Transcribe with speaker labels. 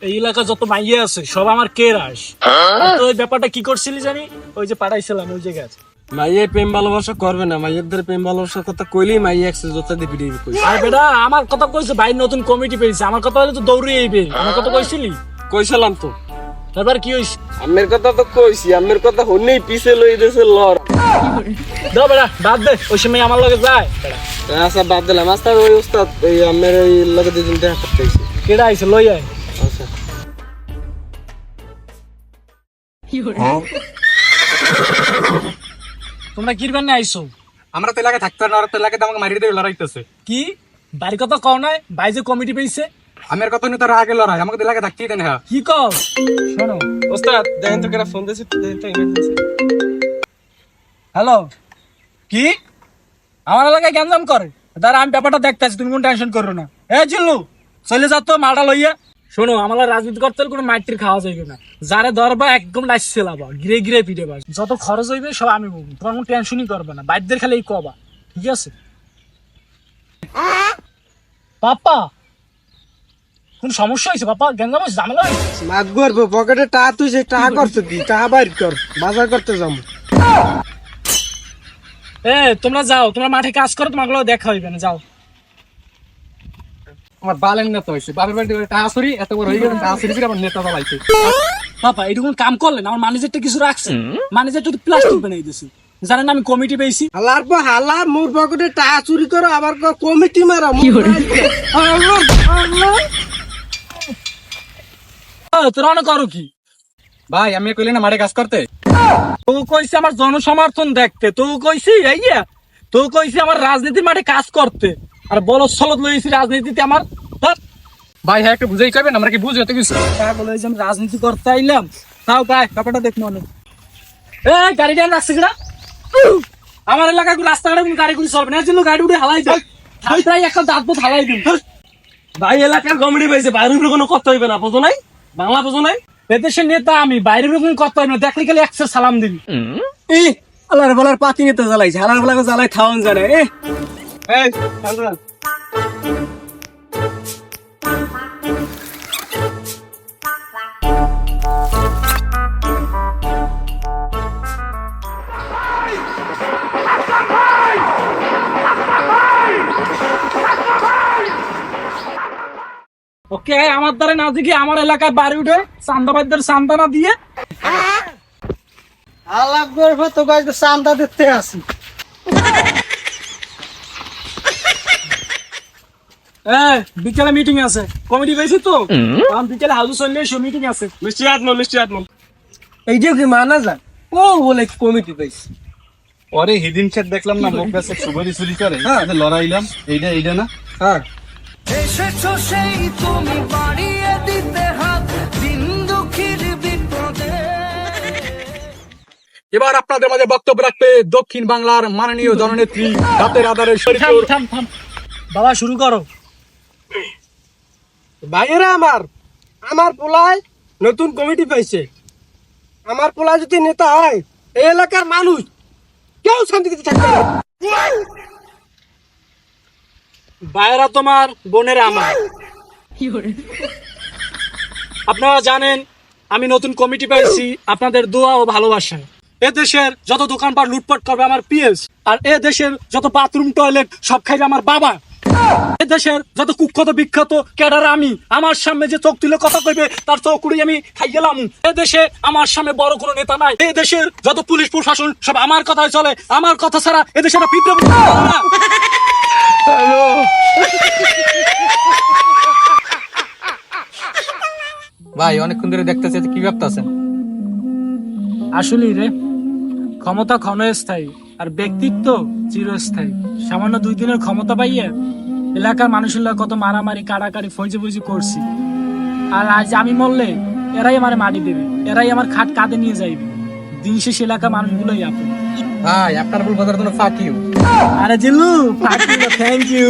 Speaker 1: এই এলাকা যত মাইয়া আছে সব আমার কেরাস। তো ওই ব্যাপারটা কি করছিলি জানি, ওই যে পাঠাইছিলাম ওই জায়গায়।
Speaker 2: মাইয়ে প্রেম ভালোবাসা করবে না, মাইয়েদের প্রেম ভালোবাসার কথা কইলেই মাইয়ে একসে জোতা দিয়ে পিটিয়ে কইছে।
Speaker 1: আর বেটা আমার কথা কইছে, ভাই নতুন কমিটি পেয়েছে, আমার কথা হলে তো দৌড়ে আইবে। আমার কথা কইছিলি?
Speaker 2: কইছিলাম তো।
Speaker 1: এবার কি হইছে?
Speaker 2: আমের কথা তো কইছি, আমের কথা হন্নেই পিছে লই দিয়েছে লর।
Speaker 1: দাও বেটা বাদ দে, ওই সময় আমার লগে যায় বেটা।
Speaker 2: আচ্ছা বাদ দিলাম। আস্তে ওই উস্তাদ এই আমের এই লগে দুজন দেখা করতেছে।
Speaker 1: কেডা আইছে লই আয়।
Speaker 2: আচ্ছা
Speaker 1: তোমরা কি করবেন না আইছো?
Speaker 2: আমরা তো এলাকায় থাকতে না, ওরা তো এলাকায় আমাকে মারিয়ে দিয়ে লড়াইতেছে।
Speaker 1: কি বাড়ির কথা কও নাই? ভাই যে কমিটি পেয়েছে
Speaker 2: আমের কথা নিয়ে তারা আগে লড়াই, আমাকে তো এলাকায় থাকতেই দেন। হ্যাঁ
Speaker 1: কি কও? শোনো
Speaker 2: উস্তাদ দেখেন তো কেরা ফোন দিয়েছে, দেখেন তো ইমার্জেন্সি।
Speaker 1: হ্যালো, কি আমার এলাকায় গ্যাঞ্জাম করে? দাঁড়া আমি ব্যাপারটা দেখতে আছি, তুমি কোনো টেনশন করো না। এ জিল্লু চলে যা তো মালটা লইয়া। শোনো আমার রাজনীতি করতে হলে কোনো মাইটির খাওয়া যাইবে না, যারে ধরবা একদম লাইস ছেলাবা, গিরে গিরে পিটে বা, যত খরচ হইবে সব আমি বলবো, তোমার কোনো টেনশনই করবে না, বাইরদের খালি এই কবা, ঠিক আছে? পাপা কোন সমস্যা হয়েছে? পাপা গ্যাঞ্জাম হয়েছে, ঝামেলা হয়েছে?
Speaker 2: মাত গর্ব পকেটে টাকা তুই যে টাকা করতে দি, টাকা বাইর কর, বাজার করতে যাবো।
Speaker 1: এ তোমরা যাও, তোমরা মাঠে কাজ করো, তোমার দেখা হইবে না, যাও।
Speaker 2: আমার বালের নেতা হয়েছে, বাপের বাড়িতে টাকা চুরি এত বড় হয়ে গেল, টাকা চুরি করে আমার নেতা বাবাইছে।
Speaker 1: পাপা এটুকু কাম করলেন, আমার ম্যানেজারটা কিছু রাখছে, ম্যানেজারটা তো প্লাস্টিক বানাই দিছি, জানেন আমি কমিটি পেয়েছি।
Speaker 2: হালার পর হালা মোর পকেটে টাকা চুরি করো, আবার কমিটি মারা।
Speaker 1: তোরা অনেক করো কি
Speaker 2: ভাই আমি কইলে না মাঠে কাজ করতে।
Speaker 1: তো কইছি আমার জনসমর্থন দেখতে, তো কইছি এইয়া, তো কইছি আমার রাজনীতির মাঠে কাজ করতে, আর বড় সলদ লইছি রাজনীতিতে আমার।
Speaker 2: ভাই হ্যাঁ একটু বুঝাই কইবেন, আমরা কি বুঝি এত কিছু?
Speaker 1: বলে যে আমি রাজনীতি করতে আইলাম, তাও গায়ে ব্যাপারটা দেখবো অনেক। এ গাড়িটা রাখছে কিনা আমার এলাকায় রাস্তাঘাটে কোনো গাড়ি গুলি চলবে না, জন্য গাড়ি উঠে হালাই দেয়, প্রায় একটা দাঁত বোধ হালাই দিন।
Speaker 2: ভাই এলাকার কমিটি পাইছে, বাইরের উপরে কোনো কথা হইবে না, বুঝো নাই? বাংলা বুঝো নাই?
Speaker 1: এদেশের নেতা আমি, বাইরের কোনো কথা হবে না, দেখলে খালি একশো সালাম দিবি।
Speaker 2: আল্লাহর বলার পাতি নিতে জ্বালাইছে, হালার বলাকে জ্বালাই থাউন জানে। এই
Speaker 1: ওকে আমার দ্বারা না দিকে আমার এলাকায় বাড়ি উঠে চান্দাবাদদের চান্দা না দিয়ে
Speaker 2: আলাপ করবো তো গাছ চান্দা দিতে আসি।
Speaker 1: বিকেলে মিটিং আছে, কমিটি পেয়েছি তো বিকেলে হাউস চললে মিটিং আছে।
Speaker 2: মিষ্টি আত্মল, মিষ্টি আত্মল এইটা কি মানা যায়? ও বলে কমিটি পাইছি।
Speaker 3: ওরে হিদিন খেত দেখলাম না, মুখ বেসে সুপারি চুরি করে, হ্যাঁ লড়াইলাম, এইটা না।
Speaker 2: হ্যাঁ
Speaker 4: এসেছো সেই তুমি বাড়িয়ে দিতে হাত দিন দুঃখীর বিপদে।
Speaker 2: এবার আপনাদের মাঝে বক্তব্য রাখবে দক্ষিণ বাংলার মাননীয় জননেত্রী রাতের আধারে শরীফুর।
Speaker 1: থাম থাম বাবা শুরু করো।
Speaker 2: ভাইয়েরা আমার পোলায় নতুন কমিটি পাইছে, আমার পোলায় যদি নেতা হয় এই এলাকার মানুষ কেউ শান্তিতে থাকবে না।
Speaker 1: ভাইয়েরা তোমার, বোনেরা আমার, আপনারা জানেন আমি নতুন কমিটি পেয়েছি আপনাদের দোয়া ও ভালোবাসায়। এ দেশের যত দোকানপাট লুটপাট করবে আমার পিএস, আর এ দেশের যত বাথরুম টয়লেট সব খাইবে আমার বাবা। এ দেশের যত কুখ্যাত বিখ্যাত ক্যাডার আমি, আমার সামনে যে চোখ তুলে কথা কইবে তার চোখুড়ি আমি খাই গেলাম। এ দেশে আমার সামনে বড় কোনো নেতা নাই, এ দেশের যত পুলিশ প্রশাসন সব আমার কথায় চলে, আমার কথা ছাড়া এ দেশে বিদ্রোহ না।
Speaker 2: ভাই অনেকক্ষণ ধরে দেখতেছি, কি ভাবতেছেন?
Speaker 1: আসলে রে ক্ষমতা ক্ষণস্থায়ী আর ব্যক্তিত্ব চিরস্থায়ী। সামান্য 2 দিনের ক্ষমতা পাইয়ে এলাকার মানুষের কত মারামারি কাড়াকাড়ি ফৌজি ফৌজি করছি, আর আজ আমি মরলে এরাই আমার মাটি দেবে, এরাই আমার খাট কাঁধে নিয়ে যাইবে। দিন শেষে এলাকার মানুষগুলোই আপন।
Speaker 2: ভাই আপনার ভুল বাজার জন্য ফাঁক ইউ।
Speaker 1: আরে জিল্লু থ্যাংক ইউ।